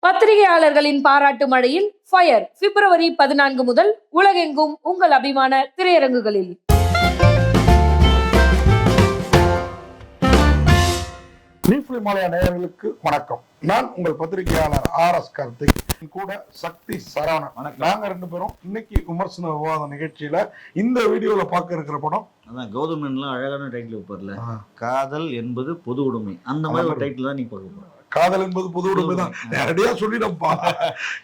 பத்திரிகையாளர்களின் பாராட்டு மழையில் ஃபயர் பிப்ரவரி 14 முதல் உலகெங்கும் உங்கள் அபிமான திரையரங்குகளில். மலையா நேயர்களுக்கு வணக்கம். நான் உங்கள் பத்திரிகையாளர் RS கார்த்திக், கூட சக்தி சரவணன். நாங்க ரெண்டு பேரும் இன்னைக்கு விமர்சன விவாத நிகழ்ச்சியில இந்த வீடியோல பார்க்க இருக்கிற படம் அதான் கௌதமன்லாம் அழகான டைட்டில் வைப்பார்ல, காதல் என்பது பொது உடைமை. அந்த மாதிரி ஒரு டைட்டில் தான் நீ பார்க்க போற. காதல் என்பது பொது உடைமை தான், நேரடியா சொல்லிடப்பா.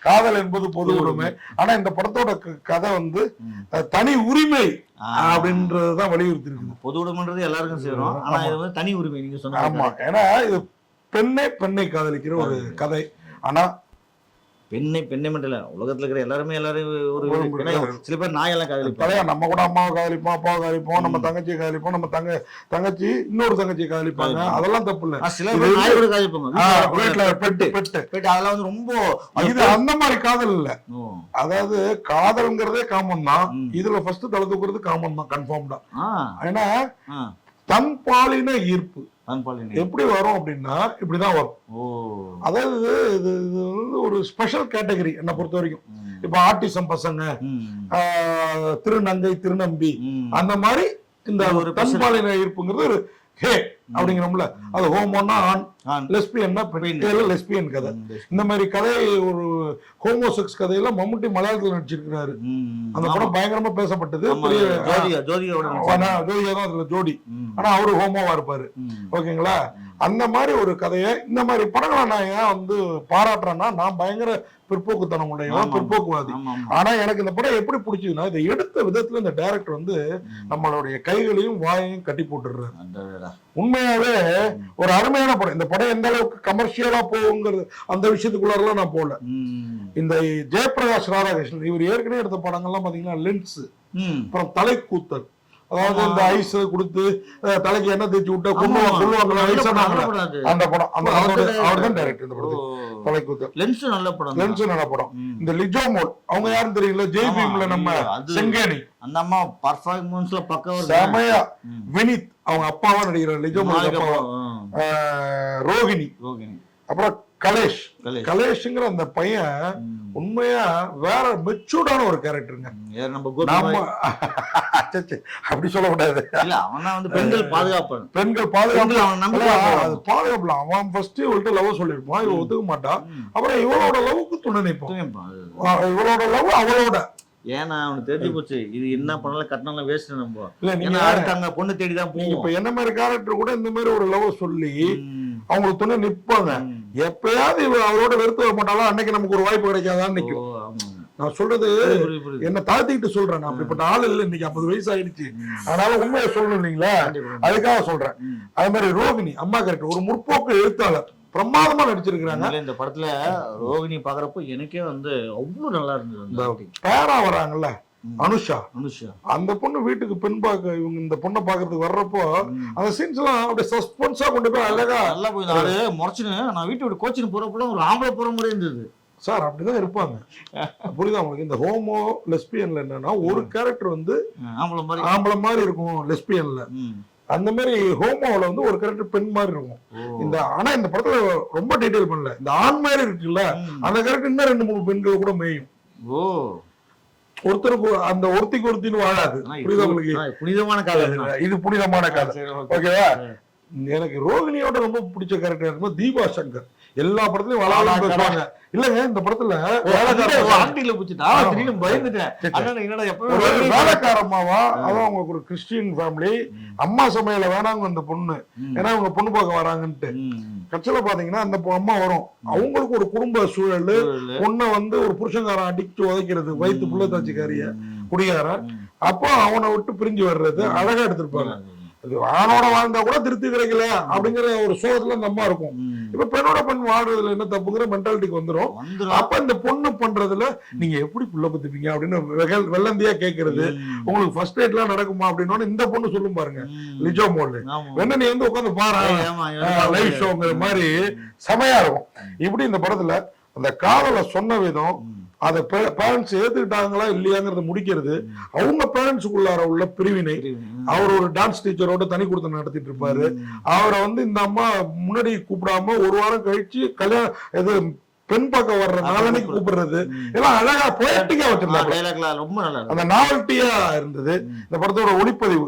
காதல் என்பது பொது உடைமை. ஆனா இந்த படத்தோட கதை வந்து தனி உரிமை அப்படின்றதுதான் வலியுறுத்தி இருக்கு. பொது உடைமைன்றது எல்லாருக்கும் சேரும், ஆனா இது வந்து தனி உரிமை நீங்க சொன்ன. ஆமா, ஏன்னா இது பெண்ணை காதலிக்கிற ஒரு கதை. ஆனா பெண்ணை மட்டும் இல்ல, உலகத்துல இருக்கிற எல்லாரும் ஒரு சில பேர் நாயெல்லாம் காதலிப்பாங்க. நம்ம கூட அம்மாவை காதலிப்போம், அப்பாவை காதலிப்போம், நம்ம தங்கச்சியை காதலிப்போம், நம்ம தங்கச்சி இன்னொரு தங்கச்சியை காதலிப்பாங்க. அதெல்லாம் தப்பு இல்ல. சில பேர் நாய் கூட காதலிப்பாங்க. பெட்டு அதெல்லாம் வந்து ரொம்ப இது அந்த மாதிரி காதல் இல்ல. அதாவது காதல்ங்கிறதே காமன் தான். இதுல ஃபர்ஸ்ட் தலை தூக்குறது காமன் தான், கன்ஃபார்ம் தான். ஏன்னா தன் பாலின ஈர்ப்பு எப்படி வரும் அப்படின்னா இப்படிதான் வரும். அதாவது இது வந்து ஒரு ஸ்பெஷல் கேட்டகரி என்ன பொறுத்த வரைக்கும். இப்ப ஆர்டிசம் பசங்க, திருநங்கை திருநம்பி, அந்த மாதிரி இந்த ஒரு தன்பாலின ஈர்ப்புங்கிறது ஒரு ஹே அப்படிங்கிறோம்ல. அது ஹோமோன்னா ஆண், லெஸ்பியன்னா லெஸ்பியன் கதை. இந்த மாதிரி கதையை ஒரு ஹோமோசெக்ஸ் கதையெல்லாம் மம்முட்டி மலையாளத்தில் நடிச்சிருக்கிறாரு. அந்த படம் பயங்கரமா பேசப்பட்டது. ஜோதியா அதுல ஜோடி, ஆனா அவரு ஹோமோவா இருப்பாரு. ஓகேங்களா? அந்த மாதிரி ஒரு கதையை இந்த மாதிரி படங்களை நான் ஏன் வந்து பாராட்டுறேன்னா, நான் பயங்கர பிற்போக்குத்தனம் உடையவன், பிற்போக்குவாதி. ஆனா எனக்கு இந்த படம் எப்படி பிடிச்சதுன்னா, இதை எடுத்த விதத்துல இந்த டைரக்டர் வந்து நம்மளுடைய கைகளையும் வாயையும் கட்டி போட்டுடுறாரு. உண்மையாவே ஒரு அருமையான படம். இந்த படம் எந்த அளவுக்கு கமர்ஷியலா போகுங்கிறது அந்த விஷயத்துக்குள்ளாரெல்லாம் நான் போகல. இந்த ஜெயபிரகாஷ் ராதாகிருஷ்ணன் இவர் ஏற்கனவே எடுத்த படங்கள்லாம் பாத்தீங்கன்னா லென்ஸ், அப்புறம் தலைக்கூத்தல், அதாவது இந்த ஐஸ் கொடுத்து தலைக்கு எண்ணெய் தேய்ச்சி விட்டா கொள்ளுவாங்க அந்த படம். அவர் தான் டைரக்டர் இந்த படத்துக்கு. தலைக்கூத்தல் லென்ஸ் நல்ல படம். இந்த லிஜோமோல் அவங்க யாரும் தெரியல, ஜெய் பீம்ல நம்ம செங்கேணி அந்த அம்மா பர்ஃபார்மன்ஸ்ல பக்கவா செமையா. வினித் அவங்க அப்பாவா நடிக்கிறார், லிஜோமோல் அப்பாவா. ரோகிணி, அப்புறம் கலேஷ்ங்கிற அந்த பையன் உண்மையா வேற மெச்சூர்டான ஒரு கேரக்டருங்க. அப்படி சொல்லக்கூடாது. பெண்கள் பாதுகாப்பு அவன் ஃபர்ஸ்ட் இவள்கிட்ட லவ் சொல்லிருப்பான், இவ ஒத்துக்க மாட்டான். அப்புறம் இவளோட லவ்வுக்கு துணை நிற்பான், இவளோட லவ் அவளோட. ஏன்னா அவனுக்கு தெரிஞ்சு போச்சு, இது என்ன பண்ணாலும் கட்டணம் வேஸ்ட். நம்ம இல்ல அடுத்தாங்க பொண்ணு தேடிதான் போகும். இப்ப என்ன மாதிரி கேரக்டர் கூட இந்த மாதிரி ஒரு லவ் சொல்லி அவங்களுக்கு துணை நிற்பாங்க. எப்பயாவது இவ அவரோட வெறுத்து வர மாட்டாலும் அன்னைக்கு நமக்கு ஒரு வாய்ப்பு கிடைக்காதான்னு நிற்கும். நான் சொல்றது என்ன தாழ்த்திக்கிட்டு சொல்றேன். நான் அப்படிப்பட்ட ஆள் இல்லை. இன்னைக்கு 50 வயசு ஆயிடுச்சு, அதனால உண்மையை சொல்லணும் இல்லைங்களா, அதுக்காக சொல்றேன். அது மாதிரி ரோகிணி அம்மா கேரக்டர் ஒரு முற்போக்கு எழுத்தாளர், பிரமாதமா நடிச்சிருக்கிறாங்க. இந்த படத்துல ரோகிணி பாக்குறப்போ எனக்கே வந்து அவ்வளவு நல்லா இருந்தது. பேரா வராங்கல்ல அனுஷா, அந்த பொண்ணு வீட்டுக்கு பெண் பார்க்க இவங்க இந்த பொண்ணை பாக்குறதுக்கு வர்றப்போ அந்த சீன்ஸ் எல்லாம் அப்படியே சஸ்பென்ஸா கொண்டு போய் அழகா நல்லா போய் முறைச்சுன்னு நான் வீட்டு விட்டு கோச்சின்னு போறப்போ ஒரு ஆம்பளை போற மாதிரி இருந்தது. சார் அப்படிதான் இருப்பாங்க, புரியுதா உங்களுக்கு? இந்த ஹோமோ லெஸ்பியன்ல என்னன்னா ஒரு கேரக்டர் வந்து ஆம்பளை மாதிரி இருக்கும் லெஸ்பியன்ல, அந்த மாதிரி ஹோமோல வந்து ஒரு கேரக்டர் பெண் மாதிரி இருக்கும். இந்த ஆனா இந்த படத்துல ரொம்ப டீடைல் பண்ணல. இந்த ஆண் மாதிரி இருக்குல்ல, அந்த கேரக்டர் இன்னும் 2-3 பெண்கள் கூட மேயும். ஒருத்தருக்கு அந்த ஒருத்தின்னு வாழாது. புரியுதா உங்களுக்கு? புனிதமான கதை, இது புனிதமான கதை. ஓகேவா? எனக்கு ரோகிணியோட ரொம்ப பிடிச்ச கேரக்டர் இருக்கும் தீபா சங்கர். எல்லா படத்துலயும் வளவளன்னு பேசுவாங்க. இல்லங்க இந்த படத்துல வேலைக்காரம்மாவா, அதான் அவங்களுக்கு ஒரு கிறிஸ்டியன் ஃபேமிலி, அம்மா சமையல வேணாங்க அந்த பொண்ணு, ஏன்னா அவங்க பொண்ணு பார்க்க வராங்கன்ட்டு. கட்சியில பாத்தீங்கன்னா அந்த அம்மா வரும், அவங்களுக்கு ஒரு குடும்ப சூழல், பொண்ணை வந்து ஒரு புருஷங்காரன் அடிச்சு உதைக்கிறது, வயிற்று புள்ள தாச்சிக்காரிய குடிகாரன், அப்போ அவனை விட்டு பிரிஞ்சு வர்றது அழகா எடுத்திருப்பாங்க. ஆணோட வாழ்ந்தா கூட திருப்தி கிடைக்கல அப்படிங்கிற ஒரு சோகத்துல அந்த அம்மா இருக்கும். இப்ப பெண்ணோட பெண் வாழ்றதுல என்ன தப்புங்கிற மென்டாலிட்டிக்கு வந்துடும். அப்ப இந்த பொண்ணு பண்றதுல நீங்க எப்படி புள்ள பத்துப்பீங்க அப்படின்னு வெள்ளந்தியா கேட்கறது, உங்களுக்கு ஃபர்ஸ்ட் எய்ட் எல்லாம் நடக்குமா அப்படின்னு இந்த பொண்ணு சொல்லும் பாருங்க லிஜோ மோல், வேணா நீ வந்து உட்காந்து பாரு லைவ் ஷோங்கிற மாதிரி செமையா இருக்கும். இப்படி இந்த படத்துல அந்த காதலை சொன்ன விதம், அதை பேரண்ட்ஸ் ஏத்துக்கிட்டாங்களா இல்லையாங்கிறத முடிக்கிறது, அவங்க பேரண்ட்ஸுக்குள்ளார உள்ள பிரிவினை. அவர் ஒரு டான்ஸ் டீச்சரோட தனி கொடுத்து நடத்திட்டு இருப்பாரு. அவரை வந்து இந்த அம்மா முன்னாடி கூப்பிடாம ஒரு வாரம் கழிச்சு கல்யாணம் பெண் பார்க்க வர்ற நாளனைக்கு கூப்பிடுறது எல்லாம் அழகா பொயட்டிக்கா வச்சிருந்தாங்க. டைலாக்லாம் ரொம்ப நல்லா இருக்கு. அந்த நாவல்ட்டியா இருந்தது. இந்த படத்தோட ஒளிப்பதிவு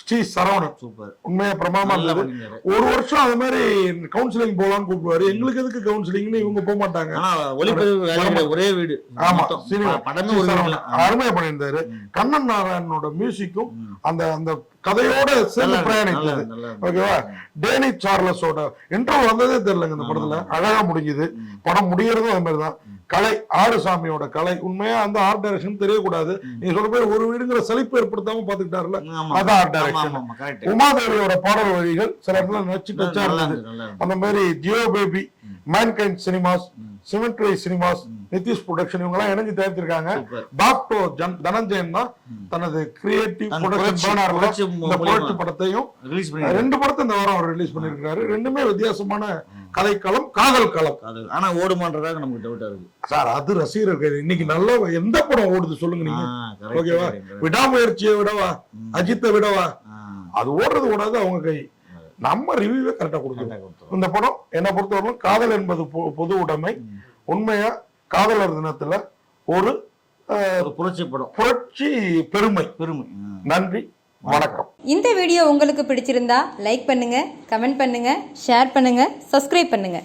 ஸ்ரீ சரவணன் சூப்பர். உண்மையா பிரமாமா நல்லா இருந்தது. பண்ணிருந்தாரு. ஒரு வருஷம் அது மாதிரி கவுன்சிலிங் போலான்னு கூப்பிடுவாரு. எங்களுக்கு எதுக்கு கவுன்சிலிங்னு இவங்க போக மாட்டாங்க. ஆனா ஒளிப்பதிவு வேலையில ஒரே வீடு. ஆமா, மொத்தம் சினிமா படமே ஒரு வீடுல. அருமையா பண்ணியிருந்தாரு. கண்ணன் நாராயணனோட மியூசிக்கும் அந்த அந்த கதையோட சேர்ந்து பிரயாணித்தது. ஓகேவா? டேனி சார்லஸோட இன்ட்ரோ வந்ததே தெரியலங்க இந்த படத்துல. அழகா முடிஞ்சது. படம் முடியறதும் அது மாதிரிதான். கலை ஆறுசாமியோட கலை உண்மையா அந்த ஆர்ட் டைரக்ஷன் தெரியக்கூடாது. நீங்க சொல்ற பேர் ஒரு வீடுங்கிற சலிப்பு ஏற்படுத்தாம பாத்துக்கிட்டாருல, அதான் ஆர்ட் டைரக்ஷன். உமாதேவியோட பாடல் வரிகள் சில இடத்துல நச்சு டச்சா இருந்தது. அந்த மாதிரி Jeo Baby, Mankind Cinemas, Symmetry Cinemas, Nitish production இவங்க எல்லாம் இணைஞ்சு தயாரிச்சிருக்காங்க. டாக்டோ தனஞ்சயன் தான் தனது கிரியேட்டிவ் ப்ரொடக்ஷன் பேனர்ல இந்த புரட்சி படத்தையும் 2 படத்தை இந்த வாரம் அவர் ரிலீஸ் பண்ணிருக்காரு. ரெண்டுமே வித்தியாசமான கதைக்களம், காதல் களம். ஆனா ஓடுமான்றதாக நமக்கு டவுட்டா இருக்கு சார். அது ரசிகர்கள் இன்னைக்கு நல்ல எந்த படம் ஓடுது சொல்லுங்க நீங்க. ஓகேவா? விடாமுயற்சியை விடவா, அஜித்தை விடவா, அது ஓடுறது ஓடாது அவங்க கை. நம்ம ரிவ்யூவே கரெக்டா கொடுக்கணும். இந்த படம் என்ன பொறுத்தவரைக்கும் காதல் என்பது பொது உடைமை. உண்மையா காதலர் தினத்துல ஒரு புரட்சி படம், புரட்சி பெருமை. நன்றி, வணக்கம். இந்த வீடியோ உங்களுக்கு பிடிச்சிருந்தா லைக் பண்ணுங்க, கமெண்ட் பண்ணுங்க, ஷேர் பண்ணுங்க, சப்ஸ்கிரைப் பண்ணுங்க.